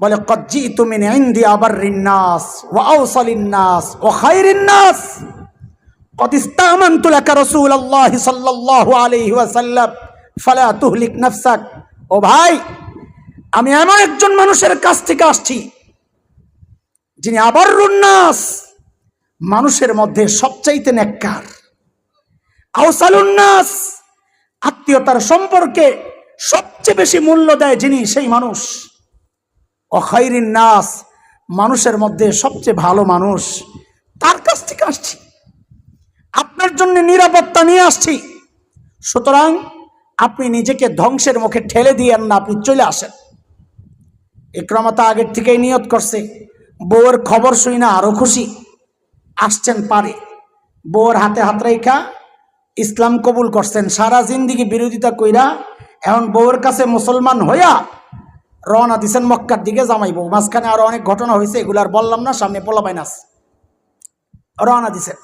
বলে কদ জিতু মিন ইনদি আবাররিন নাস ওয়া আওসালিন নাস ওয়া খায়রিন নাস কদ ইস্তামানতু লাকা রাসূলুল্লাহ সাল্লাল্লাহু আলাইহি ওয়াসাল্লাম ফালা তুহলিক নাফসাক। ও ভাই, আমি এমন একজন মানুষের কাছ থেকে আসছি যিনি আবাররুন নাস, মানুষের মধ্যে সবচাইতে নেককার, আওসালুন নাস, আত্মীয়তার সম্পর্কে সবচেয়ে বেশি মূল্য দেয় যিনি, সেই মানুষ। ও খায়রিন নাস, মানুষের মধ্যে সবচেয়ে ভালো মানুষ, তার কাছ থেকে আসছি, আপনার জন্য নিরাপত্তা নিয়ে আসছি। সুতরাং আপনি নিজেকে ধ্বংসের মুখে ঠেলে দিয়েন না, আপনি চলে আসেন। ইকরামা তো আগের থেকেই নিয়ত করছে, বউয়ের খবর শুই না আরো খুশি, আসছেন পারে, বউয়ের হাতে হাত রেখা ইসলাম কবুল করছেন, সারা জিন্দিগি বিরোধিতা কইরা এখন বউয়ের কাছে মুসলমান হইয়া রওনা দিছেন মক্কার দিকে জামাই বউ। মাঝখানে আরো অনেক ঘটনা হয়েছে, এগুলো আর বললাম না, সামনে পোলাপাইন আছে, রওনা দিছেন।